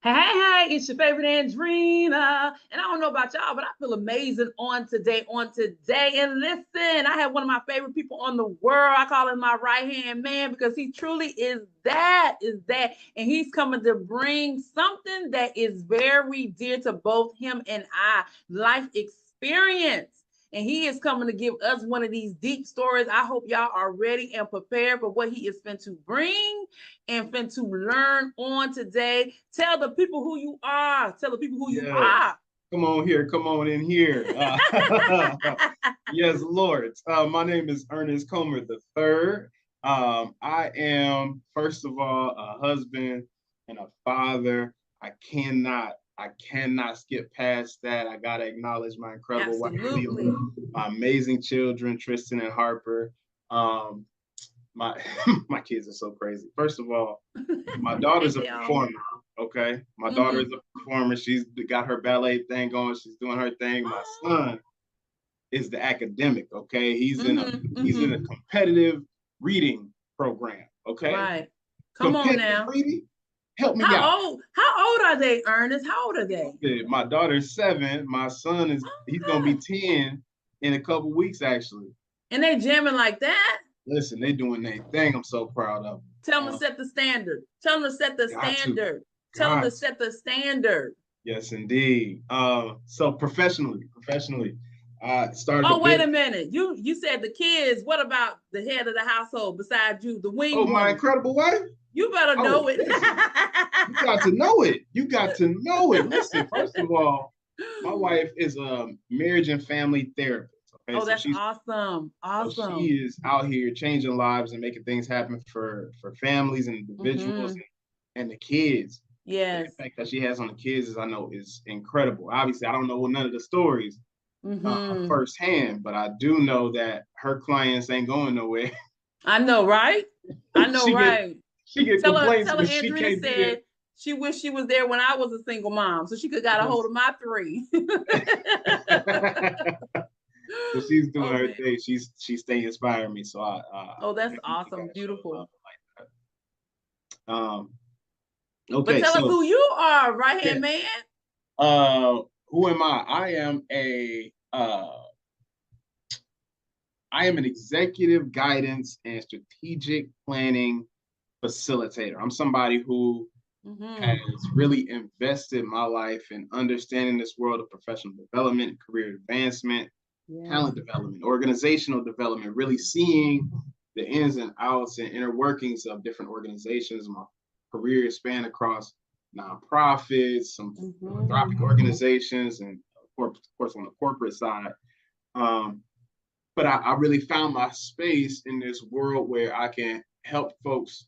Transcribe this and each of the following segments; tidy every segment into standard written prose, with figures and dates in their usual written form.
Hey, it's your favorite Andrina. And I don't know about y'all, but I feel amazing on today. And listen, I have one of my favorite people on the world. I call him my right-hand man because he truly is that. And he's coming to bring something that is very dear to both him and I, life experience. And he is coming to give us one of these deep stories. I hope y'all are ready and prepared for what he is fin to bring and fin to learn on today. Tell the people who you are. Tell the people who you Yes. are. Come on here. Come on in here. Yes, Lord. My name is Ernest Comer III. I am, first of all, a husband and a father. I cannot skip past that. I gotta acknowledge my incredible wife, Absolutely. Leela, my amazing children, Tristan and Harper. Um, my my kids are so crazy. First of all, my daughter's Ain't a they all? performer. Okay, my daughter is Mm-hmm. a performer. She's got her ballet thing going. She's doing her thing. My son is the academic. Okay, Mm-hmm. he's in a Mm-hmm. competitive reading program. Okay, Right. Come on competitive now. reading. Help me out. How old are they, Ernest? How old are they? My daughter's 7. My son he's gonna be Oh, 10 in a couple weeks actually. and they jamming like that? Listen, they doing their thing. I'm so proud of Tell them to them. set the standard. Tell them to set the Got to, standard. Tell them to got to. set the standard. Yes, indeed. So professionally, I started a Oh, wait a business. minute. You said the kids. What about the head of the household besides you, the Oh, wing my woman? incredible wife. You better Oh, know it. listen, you got to know it. You got to know it. Listen, first of all, my wife is a marriage and family therapist. Okay, Oh, that's awesome. so she Awesome. is out here changing lives and making things happen for families and individuals Mm-hmm. and the kids. The Yes. impact that she has on the kids is, I know, is incredible. Obviously, I don't know none of the stories Mm-hmm. firsthand, but I do know that her clients ain't going nowhere. I know, right? I know, she get right? she get Tell her, complaints tell her when she Andrina can't be said she wished she was there when I was a single mom, so she could got a there. hold of my three. So she's doing Oh her man. thing. She's staying inspiring me. So Oh, I that's definitely awesome. gotta show Beautiful. love like that. But Okay, tell us so who you are, right hand yes. man. Who am I? I am an executive guidance and strategic planning facilitator. I'm somebody who has Mm-hmm. really invested my life in understanding this world of professional development, career advancement, Yes. talent development, organizational development, really seeing the ins and outs and inner workings of different organizations. My career span across nonprofits, some philanthropic Mm-hmm. organizations, and of course on the corporate side. Um, but I really found my space in this world where I can help folks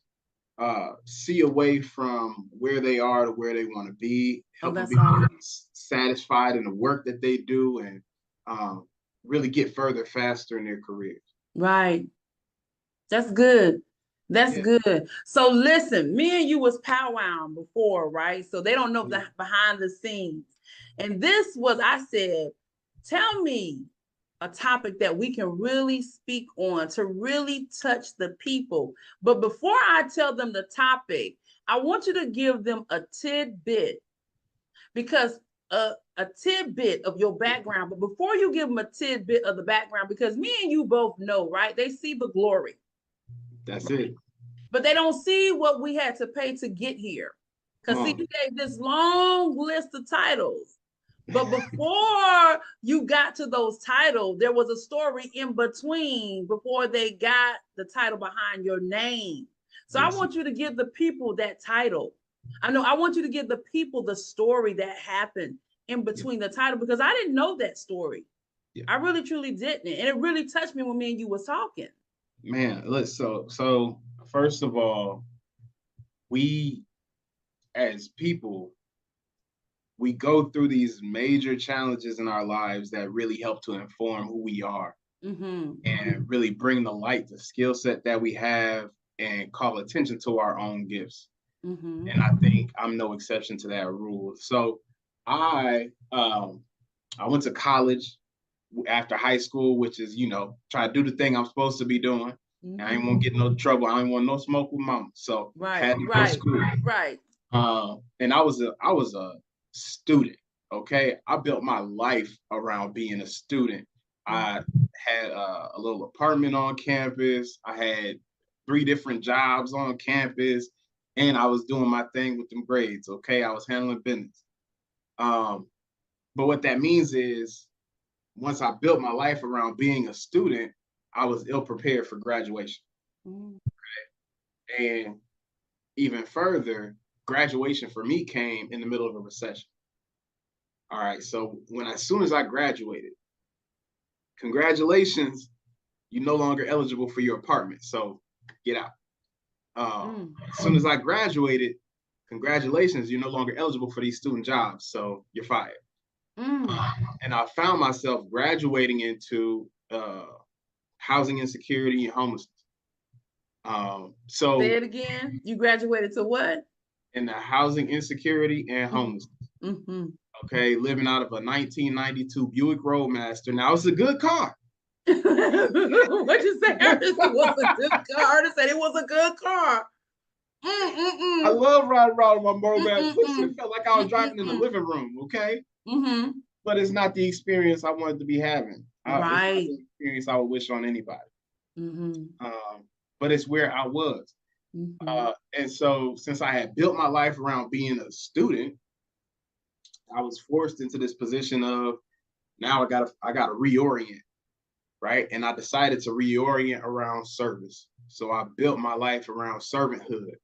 see a way from where they are to where they want to be, Oh, help them that's be awesome. satisfied in the work that they do, and um, really get further faster in their careers. Right. That's good. That's Yeah. good. So listen, me and you was powwowing before, right? So they don't know the behind the scenes. And this was, I said, tell me a topic that we can really speak on to really touch the people. But before I tell them the topic, I want you to give them a tidbit because a tidbit of your background. But before you give them a tidbit of the background, because me and you both know, right? They see the glory, That's right? it. But they don't see what we had to pay to get here. Come Because see, on. you gave this long list of titles. But before you got to those titles, there was a story in between before they got the title behind your name. So I Yes. want you to give the people that title. I know I want you to give the people the story that happened in Yeah. between the title because I didn't know that story. Yeah. I really truly didn't. And it really touched me when me and you was talking. Man, so first of all, we as people, we go through these major challenges in our lives that really help to inform who we are Mm-hmm. and really bring the light, the skill set that we have, and call attention to our own gifts. Mm-hmm. And I think I'm no exception to that rule. So I I went to college after high school, which is, try to do the thing I'm supposed to be doing. And I ain't Mm-hmm. want to get no trouble. I ain't want no smoke with mama. So Right, had to go to right, school. right. And I was a student. Okay, I built my life around being a student. I had a little apartment on campus. I had 3 different jobs on campus, and I was doing my thing with them grades. Okay, I was handling business. Um, but what that means is, once I built my life around being a student, I was ill prepared for graduation. Mm. And even further, graduation for me came in the middle of a recession. All right. So as soon as I graduated, congratulations, you're no longer eligible for your apartment. So get out. As soon as I graduated, congratulations, you're no longer eligible for these student jobs. So you're fired. And I found myself graduating into housing insecurity and homelessness. Say it again. You graduated to what? In the housing insecurity and homelessness. Mm-hmm. Okay, living out of a 1992 Buick Roadmaster. Now, it's a good car. What'd you say, Ernest? It was a good car. Ernest said it was a good car. I love riding around with my Roadmaster. Listen, it felt like I was driving in the living room, okay? But it's not the experience I wanted to be having. It's not the experience I would wish on anybody. But it's where I was. And so, since I had built my life around being a student, I was forced into this position of, now I gotta reorient, right? And I decided to reorient around service. So I built my life around servanthood.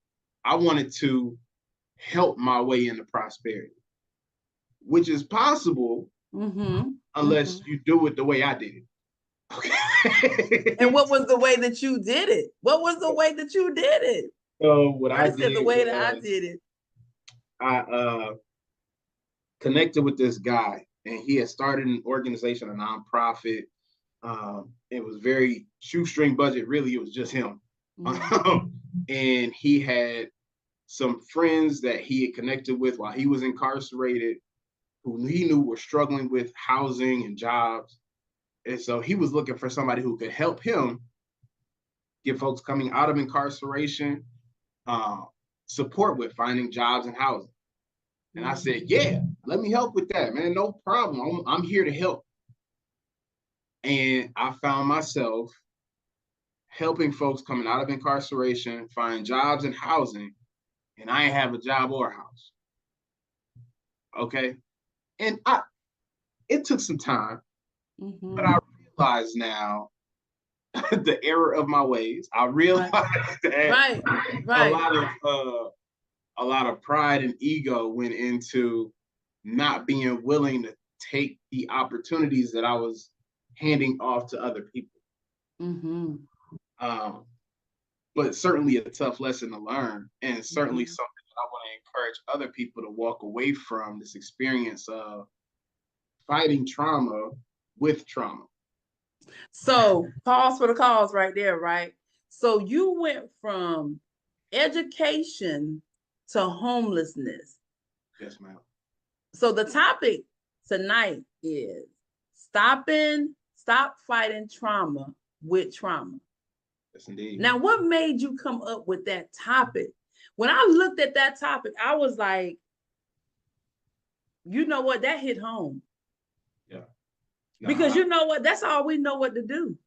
I wanted to help my way into prosperity, which is possible unless you do it the way I did it. Okay. And what was the way that you did it? What was the way that you did it? So what I did, the way that I did it. I connected with this guy, and he had started an organization, a nonprofit. It was very shoestring budget. Really, it was just him. And he had some friends that he had connected with while he was incarcerated, who he knew were struggling with housing and jobs. And so he was looking for somebody who could help him get folks coming out of incarceration support with finding jobs and housing. And I said, yeah, let me help with that, man. No problem. I'm here to help. And I found myself helping folks coming out of incarceration find jobs and housing, and I ain't have a job or a house. Okay. And it took some time, but I realize now the error of my ways. I realized that a lot of pride and ego went into not being willing to take the opportunities that I was handing off to other people. But certainly a tough lesson to learn, and certainly something that I want to encourage other people to walk away from, this experience of fighting trauma with trauma. So pause for the cause right there, right? So you went from education to homelessness. Yes, ma'am. So the topic tonight is stop fighting trauma with trauma. Yes, indeed. Now, what made you come up with that topic? When I looked at that topic, I was like, you know what? That hit home. Yeah. Because you know what? That's all we know what to do.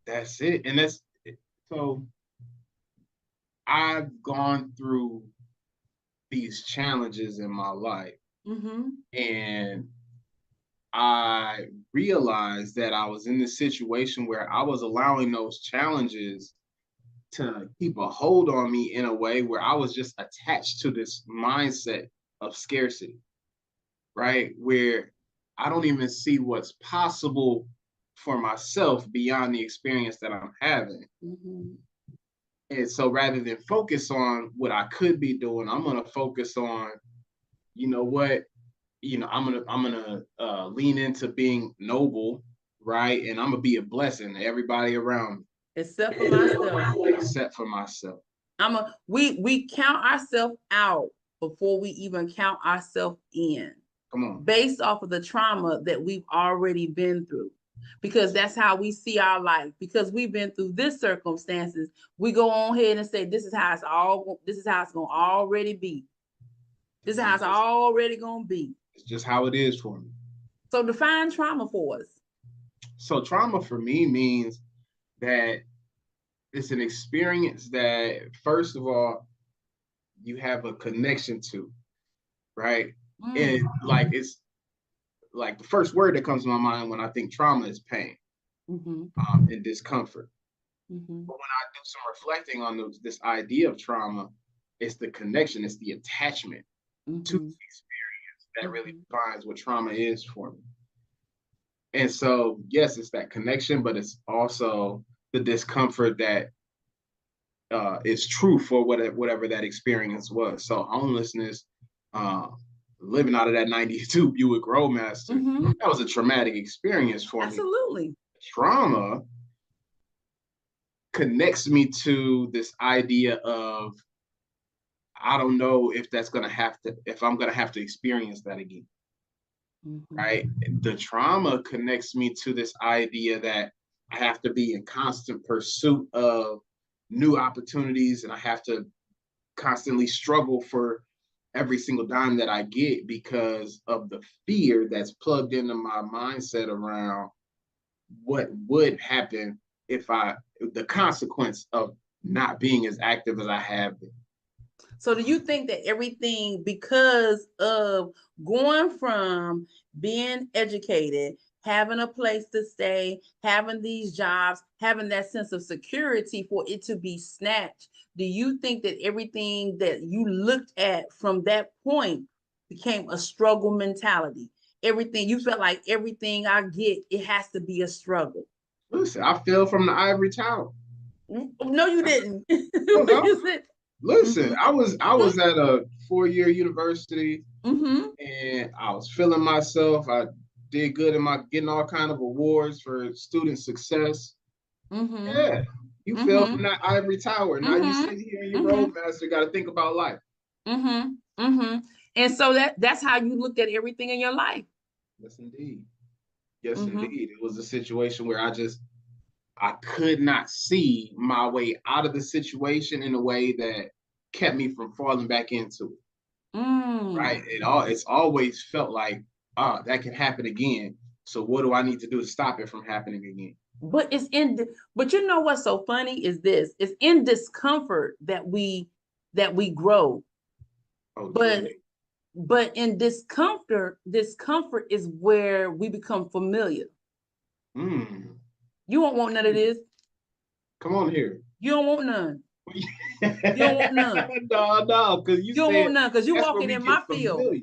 That's it. And so I've gone through these challenges in my life. And I realized that I was in this situation where I was allowing those challenges to keep a hold on me in a way where I was just attached to this mindset of scarcity, right? Where I don't even see what's possible for myself beyond the experience that I'm having. And so rather than focus on what I could be doing, I'm going to focus on, you know what, I'm gonna lean into being noble, right? And I'm gonna be a blessing to everybody around me. Except for myself. Except for myself. We count ourselves out before we even count ourselves in. Come on. Based off of the trauma that we've already been through. Because that's how we see our life. Because we've been through this circumstances, we go on ahead and say, this is how it's gonna already be. This is how it's already gonna be. It's just how it is for me. So define trauma for us. So trauma for me means that it's an experience that, first of all, you have a connection to, right? And like it's like the first word that comes to my mind when I think trauma is pain and discomfort. But when I do some reflecting on this idea of trauma, it's the connection, it's the attachment to the experience that really defines what trauma is for me. And so, yes, it's that connection, but it's also the discomfort that is true for whatever that experience was. So homelessness, living out of that 92 Buick Roadmaster, that was a traumatic experience for me. Absolutely. Trauma connects me to this idea of, I don't know if I'm gonna have to experience that again. Right? The trauma connects me to this idea that I have to be in constant pursuit of new opportunities, and I have to constantly struggle for every single dime that I get because of the fear that's plugged into my mindset around what would happen if the consequence of not being as active as I have been. So do you think that everything, because of going from being educated, having a place to stay, having these jobs, having that sense of security, for it to be snatched, do you think that everything that you looked at from that point became a struggle mentality? Everything, you felt like everything I get, it has to be a struggle. Listen, I fell from the ivory tower. No, you didn't. Listen, I was at a 4-year university, and I was feeling myself. I did good in getting all kind of awards for student success. Yeah, you fell from that ivory tower. Now you sit here in your Roadmaster, got to think about life. And so that's how you looked at everything in your life. Yes, indeed. Yes, indeed. It was a situation where I could not see my way out of the situation in a way that kept me from falling back into it. Right? It's always felt like, that can happen again. So what do I need to do to stop it from happening again? But but you know what's so funny is this: it's in discomfort that we grow. Oh, but in discomfort is where we become familiar. You won't want none of this. Come on here. You don't want none. You don't want none. No, because you don't want none because you're walking in my field.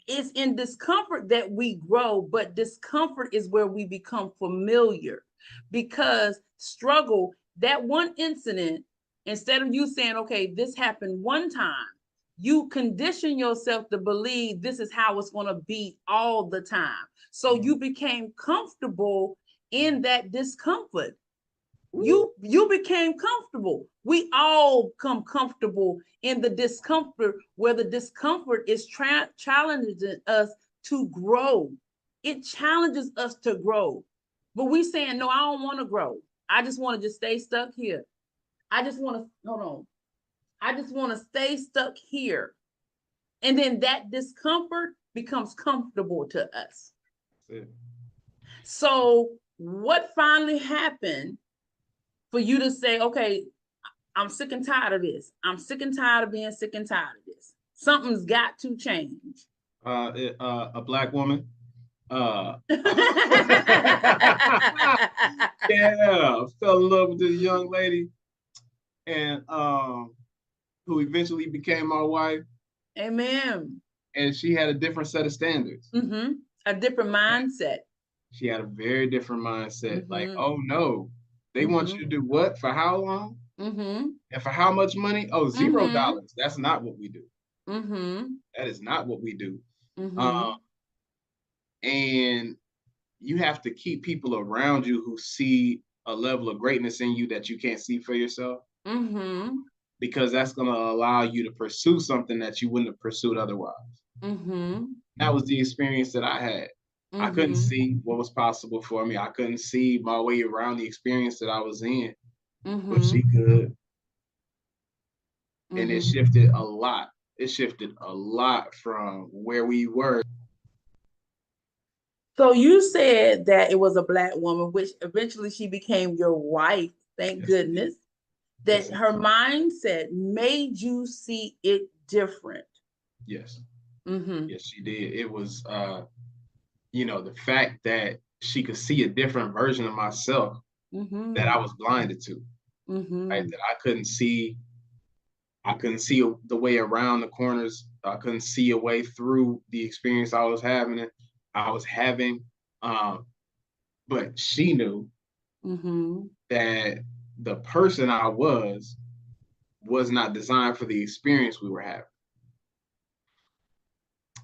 It's in discomfort that we grow, but discomfort is where we become familiar. Because struggle, that one incident, instead of you saying, okay, this happened one time, you condition yourself to believe this is how it's going to be all the time. So you became comfortable in that discomfort. You became comfortable. We all come comfortable in the discomfort, where the discomfort is challenging us to grow. It challenges us to grow. But we saying, no, I don't want to grow. I just want to just stay stuck here. I just want to stay stuck here. And then that discomfort becomes comfortable to us. So what finally happened for you to say, okay, I'm sick and tired of this. I'm sick and tired of being sick and tired of this. Something's got to change. A Black woman. Yeah, fell in love with this young lady, and who eventually became my wife. Amen. And she had a different set of standards. A different mindset. She had a very different mindset. Like, oh no, they want you to do what? For how long? And for how much money? Oh, $0. That's not what we do. That is not what we do. And you have to keep people around you who see a level of greatness in you that you can't see for yourself. Because that's going to allow you to pursue something that you wouldn't have pursued otherwise. That was the experience that I had. I couldn't see what was possible for me. I couldn't see my way around the experience that I was in, but she could. And it shifted a lot it shifted a lot from where we were. So you said that it was a Black woman, which eventually she became your wife, thank Yes, goodness, that yes, her mindset made you see it different. yes, Mm-hmm. yes, she did. It was, the fact that she could see a different version of myself that Mm-hmm. I was blinded to, right? Mm-hmm. That I couldn't see the way around the corners. I couldn't see a way through the experience I was having. Um, but she knew Mm-hmm. that the person I was not designed for the experience we were having.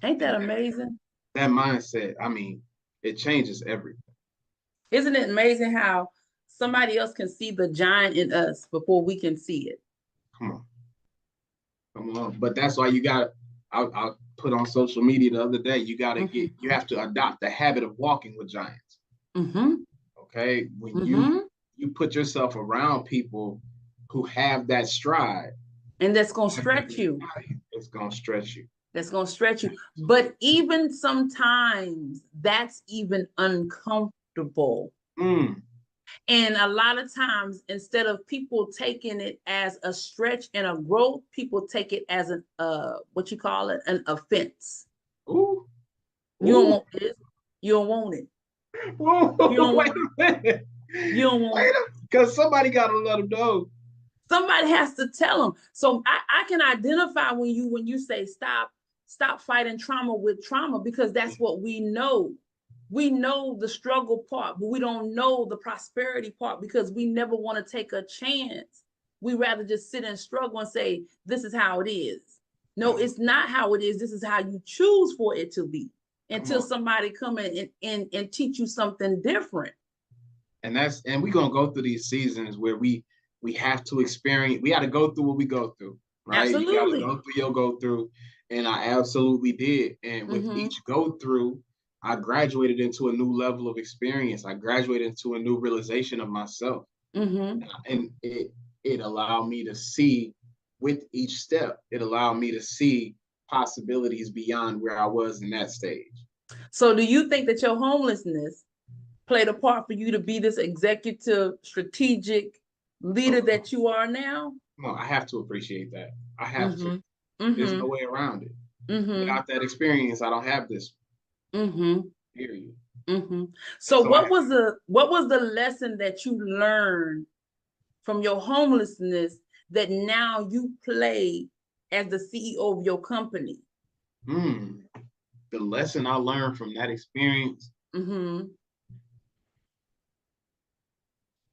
Ain't And that amazing? that mindset, I mean, it changes everything. Isn't it amazing how somebody else can see the giant in us before we can see it? Come on, come on. But that's why you got. I put on social media the other day. Mm-hmm. You have to adopt the habit of walking with giants. Mm-hmm. Okay, when Mm-hmm. you put yourself around people who have that stride, And that's gonna have that stretch you. mentality, it's gonna stretch you. That's gonna stretch you. But even sometimes that's even uncomfortable. Mm, And a lot of times, instead of people taking it as a stretch and a growth, people take it as an what you call it, an offense. ooh, You don't ooh, want this. You don't want it. You ooh, don't wait want it. a minute. You don't want it. Because somebody got to let them know. Somebody has to tell them. So I can identify when you say stop fighting trauma with trauma, because that's what we know. We know the struggle part, but we don't know the prosperity part because we never want to take a chance. We rather just sit and struggle and say, this is how it is. No, it's not how it is. This is how you choose for it to be, Come until on. somebody come in and teach you something different. And we're gonna go through these seasons where we have to experience, we got to go through what we go through, right? You got to Absolutely. go through your go through, and I absolutely did. And with Mm-hmm. each go through, I graduated into a new level of experience. I graduated into a new realization of myself, Mm-hmm. and it allowed me to see, with each step, it allowed me to see possibilities beyond where I was in that stage. So do you think that your homelessness played a part for you to be this executive, strategic leader Of that you course. are now? No, I have to appreciate that. I have to. Mm-hmm. There's Mm-hmm. no way around it. Mm-hmm. Without that experience, I don't have this. Mm-hmm. Period. Mm-hmm. And So so I, what was the lesson that you learned from your homelessness that now you play as the CEO of your company? hmm, the lesson I learned from that experience: Mm-hmm.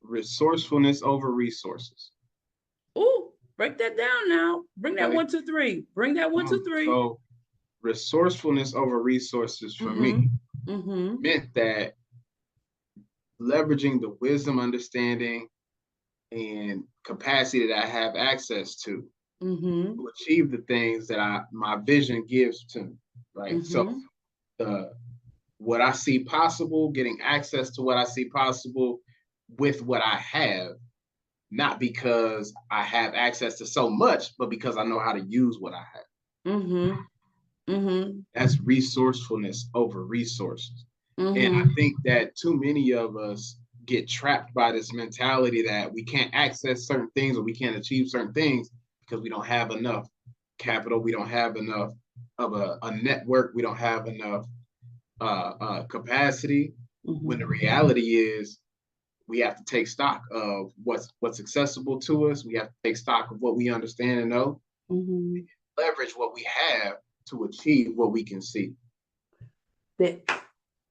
resourcefulness over resources. Ooh, break that down now. Bring that Okay. 1, 2, 3. Bring that 1, 2, 3. So resourcefulness over resources for me Mm-hmm. Mm-hmm. meant that leveraging the wisdom, understanding, and capacity that I have access Mm-hmm. to achieve the things that my vision gives to me. Right. So Mm-hmm. the what I see possible, getting access to what I see possible with what I have, not because I have access to so much, but because I know how to use what I have. Mm-hmm. Mm-hmm. That's resourcefulness over resources. And I Mm-hmm. think that too many of us get trapped by this mentality that we can't access certain things or we can't achieve certain things because we don't have enough capital, we don't have enough of a network, we don't have enough capacity. When the Mm-hmm. reality is, we have to take stock of what's accessible to us. We have to take stock of what we understand and know, Mm-hmm. leverage what we have to achieve what we can see. That,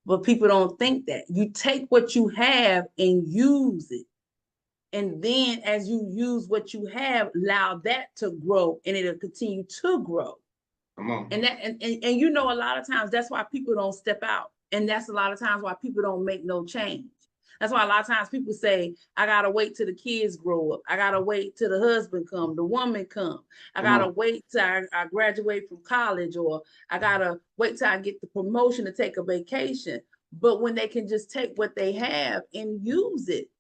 but people don't think that. You take what you have and use it. And then as you use what you have, allow that to grow and it'll continue to grow. Come on. And that and you know, a lot of times that's why people don't step out. And that's a lot of times why people don't make no change. That's why a lot of times people say, I gotta wait till the kids grow up. I gotta wait till the husband come, the woman come. I Come gotta on. wait till I graduate from college, or I gotta wait till I get the promotion to take a vacation. But when they can just take what they have and use it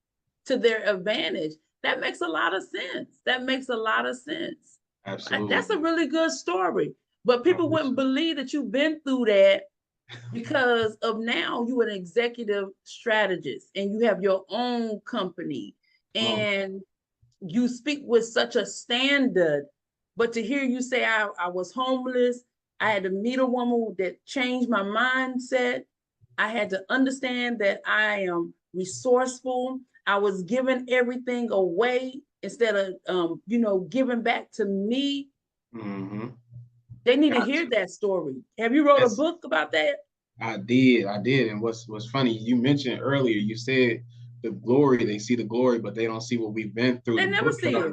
to their advantage, that makes a lot of sense. That makes a lot of sense. Absolutely. That's a really good story. But people wouldn't believe that you've been through that because of now you an executive strategist and you have your own company and you speak with such a standard. But to hear you say I was homeless, I had to meet a woman that changed my mindset. I had to understand that I am resourceful. I was giving everything away instead of giving back to me. Mm-hmm. They need to Got hear to. that story. Have you wrote a Yes, book about that? I did. I did. And what's funny, you mentioned earlier, you said the glory, they see the glory, but they don't see what we've been through. They never see it.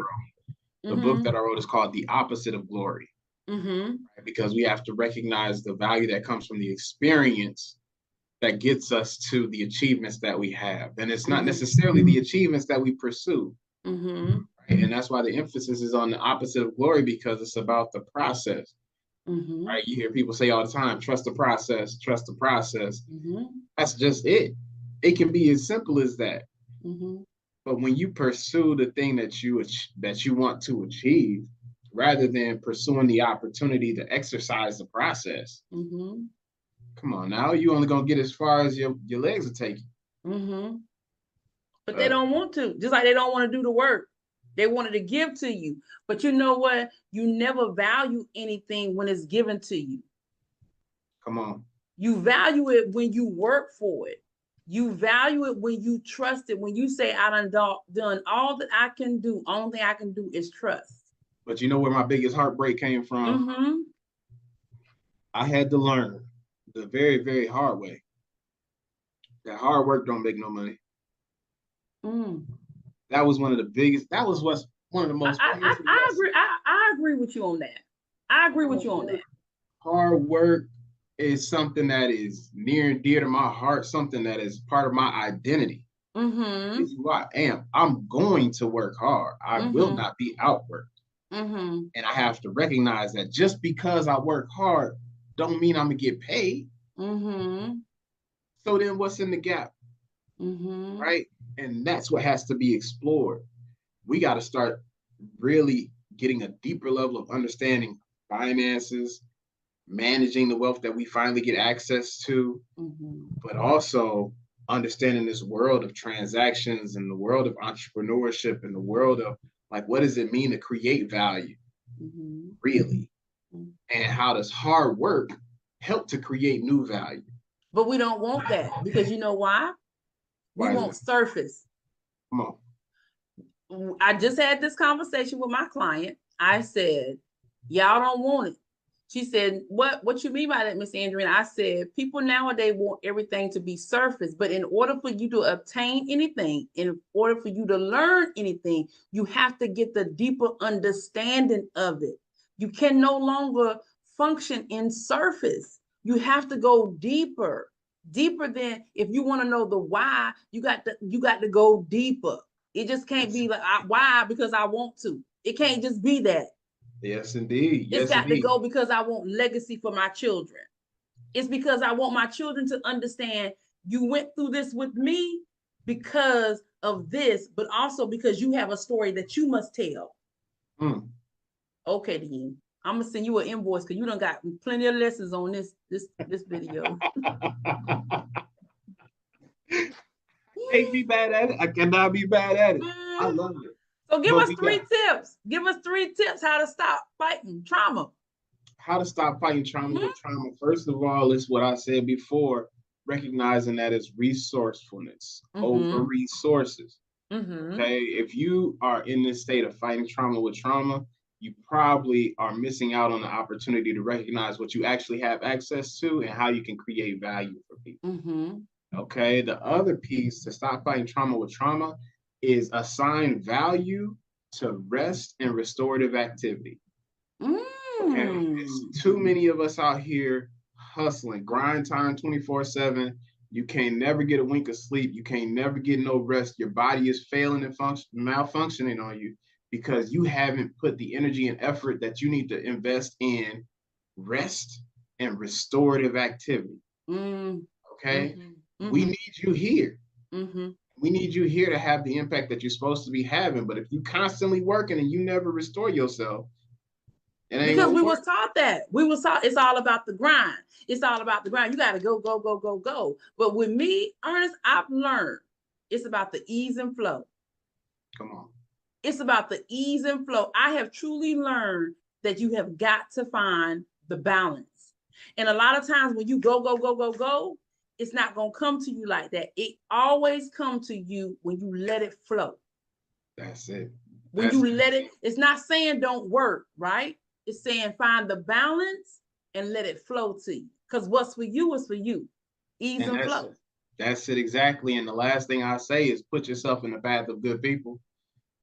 The book Mm-hmm. that I wrote is called The Opposite of Glory. Mm-hmm. Right? Because we have to recognize the value that comes from the experience that gets us to the achievements that we have. And it's not Mm-hmm. necessarily the achievements that we pursue. Mm-hmm. Right? And that's why the emphasis is on the opposite of glory, because it's about the process. Mm-hmm. Right? You hear people say all the time, trust the process, trust the process. Mm-hmm. That's just it. It can be as simple as that. Mm-hmm. But when you pursue the thing that you want to achieve, rather than pursuing the opportunity to exercise the process, Mm-hmm. come on now, you only gonna get as far as your legs will take Mm-hmm. Mm-hmm. But they you. don't want to, just like they don't want to do the work. They wanted to give to you. But you know what? You never value anything when it's given to you. Come on. You value it when you work for it. You value it when you trust it. When you say, I done all that I can do. Only thing I can do is trust. But you know where my biggest heartbreak came from? Mm-hmm. I had to learn the very, very hard way that hard work don't make no money. Mm. That was one of the biggest, that was what's one of the most painful I lessons. agree. I agree with you on that. I agree with you on that. Hard work is something that is near and dear to my heart, something that is part of my identity. Mm-hmm. This is who I am. I'm going to work hard. I will Mm-hmm. not be outworked. Mm-hmm. And I have to recognize that just because I work hard don't mean I'm gonna get paid. Mm-hmm. So then what's in the gap? Mm-hmm. Right? And that's what has to be explored. We got to start really getting a deeper level of understanding finances, managing the wealth that we finally get access to, Mm-hmm. but also understanding this world of transactions and the world of entrepreneurship and the world of like, what does it mean to create value Mm-hmm. really? Mm-hmm. And how does hard work help to create new value? But we don't want that because you know why? We Why is want that? surface. Come on. I just had this conversation with my client. I said, y'all don't want it. She said, what you mean by that, Miss Andrea? I said, people nowadays want everything to be surface, but in order for you to obtain anything, in order for you to learn anything, you have to get the deeper understanding of it. You can no longer function in surface. You have to go deeper, deeper than if you want to know the why, you got to go deeper. It just can't be like why because I want to. It can't just be that. Yes, indeed. It's Yes, got to indeed. go because I want legacy for my children. It's because I want my children to understand you went through this with me because of this, but also because you have a story that you must tell. Mm. Okay, then I'm gonna send you an invoice because you done got plenty of lessons on this video. Can't be bad at it. I cannot be bad at it. I love it. So give But us we three got tips. Give us 3 tips how to stop fighting trauma. how to stop fighting trauma Mm-hmm. with trauma. First of all, it's what I said before, recognizing that it's resourcefulness over Mm-hmm. resources. Mm-hmm. Okay. If you are in this state of fighting trauma with trauma, you probably are missing out on the opportunity to recognize what you actually have access to and how you can create value for people. Mm-hmm. Okay. The other piece to stop fighting trauma with trauma is assign value to rest and restorative activity. Okay. It's Mm. too many of us out here hustling, grind time 24/7. You can't never get a wink of sleep. You can't never get no rest. Your body is failing and malfunctioning on you because you haven't put the energy and effort that you need to invest in rest and restorative activity. Mm. Okay. Mm-hmm. We Mm-hmm. need you here. Mm-hmm. We need you here to have the impact that you're supposed to be having. But if you constantly working and you never restore yourself, It ain't Because gonna we work. was taught that. We was taught it's all about the grind. It's all about the grind. You got to go, go, go, go, go. But with me, Ernest, I've learned it's about the ease and flow. Come on. It's about the ease and flow. I have truly learned that you have got to find the balance. And a lot of times when you go, go, go, go, go, it's not going to come to you like that. It always comes to you when you let it flow. That's it. When you let it, it's not saying don't work, right? It's saying find the balance and let it flow to you. Because what's for you is for you. Ease and flow. That's it exactly. And the last thing I say is put yourself in the path of good people.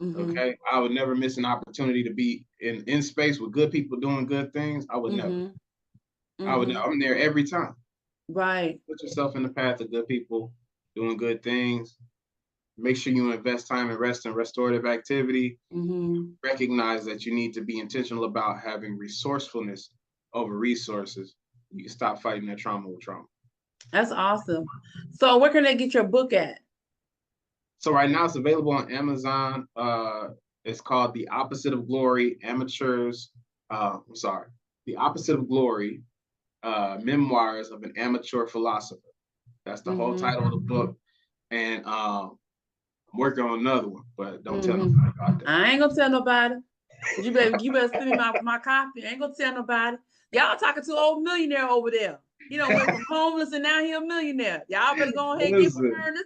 Okay. I would never miss an opportunity to be in space with good people doing good things. I would never. I'm there every time. Right. Put yourself in the path of good people doing good things. Make sure you invest time in rest and restorative activity. Recognize that you need to be intentional about having resourcefulness over resources. You can stop fighting that trauma with trauma. That's awesome. So where can they get your book at? So right now it's available on Amazon. It's called The Opposite of Glory, The Opposite of Glory, Memoirs of an Amateur Philosopher. That's the whole title of the book. And I'm working on another one, but don't tell nobody about that. I ain't gonna tell nobody. You better send me my copy. I ain't gonna tell nobody. Y'all talking to an old millionaire over there. He done went from homeless and now he a millionaire. Y'all better go ahead and get with Ernest.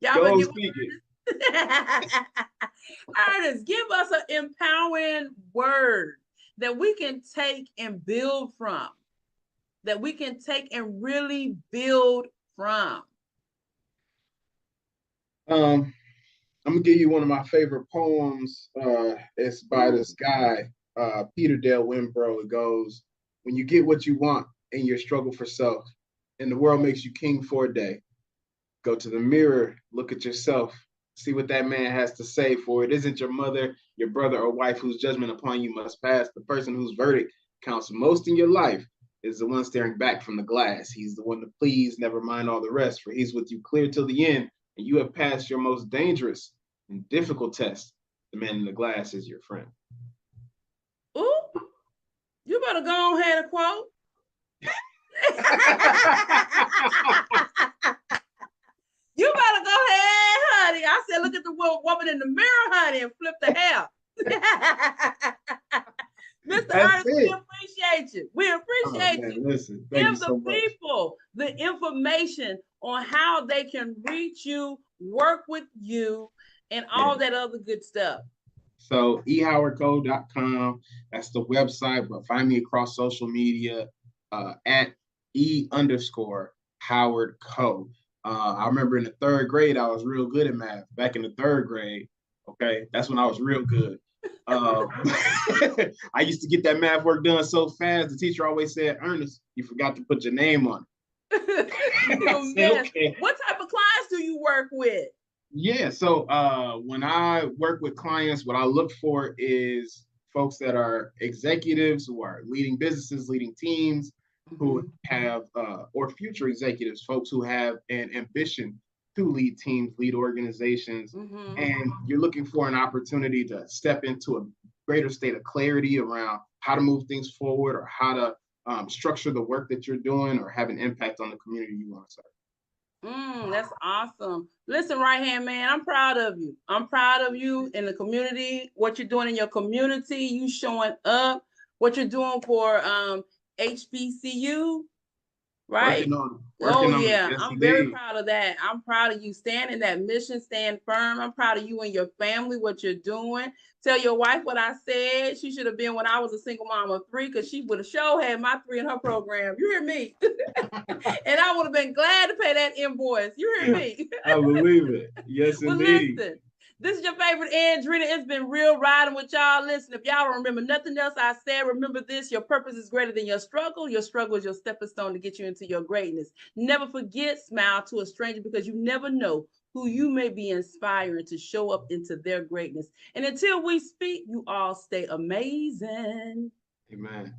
Y'all better get with Ernest. Ernest, give us an empowering word that we can take and build from. That we can take and really build from. I'm gonna give you one of my favorite poems. It's by this guy, Peter Dale Wimbrow. It goes, "When you get what you want in your struggle for self, and the world makes you king for a day, go to the mirror, look at yourself, see what that man has to say. For it isn't your mother, your brother, or wife whose judgment upon you must pass. The person whose verdict counts most in your life is the one staring back from the glass. He's the one to please, never mind all the rest, for he's with you clear till the end, and you have passed your most dangerous and difficult test. The man in the glass is your friend." Ooh, you better go ahead and quote. You better go ahead, honey. I said, look at the woman in the mirror, honey, and flip the hair. Mr. Ernest, we appreciate you. We appreciate you. Listen, give the people the information on how they can reach you, work with you, and all that other good stuff. So ehowardco.com, that's the website, but find me across social media at E_Howard_Co. I remember in the third grade, I was real good at math. Back in the third grade, okay, that's when I was real good. I used to get that math work done so fast. The teacher always said, "Ernest, you forgot to put your name on it." Said, okay. What type of clients do you work with? Yeah, so when I work with clients, what I look for is folks that are executives who are leading businesses, leading teams, who have, or future executives, folks who have an ambition to lead teams, lead organizations, and you're looking for an opportunity to step into a greater state of clarity around how to move things forward or how to structure the work that you're doing or have an impact on the community you want to serve. That's awesome. Listen, right hand man, I'm proud of you. I'm proud of you in the community, what you're doing in your community, you showing up, what you're doing for HBCU, right? Working on yeah, it. Yes, I'm indeed. very proud of that. I'm proud of you. Stand in that mission, stand firm. I'm proud of you and your family, what you're doing. Tell your wife what I said. She should have been when I was a single mom of 3, because she would have sure had my 3 in her program. You hear me? And I would have been glad to pay that invoice. You hear me? I believe it. Yes, well, indeed. Listen, this is your favorite Andrina. It's been real riding with y'all. Listen, if y'all don't remember nothing else I said, remember this: your purpose is greater than your struggle. Your struggle is your stepping stone to get you into your greatness. Never forget, smile to a stranger, because you never know who you may be inspiring to show up into their greatness. And until we speak, you all stay amazing. Amen.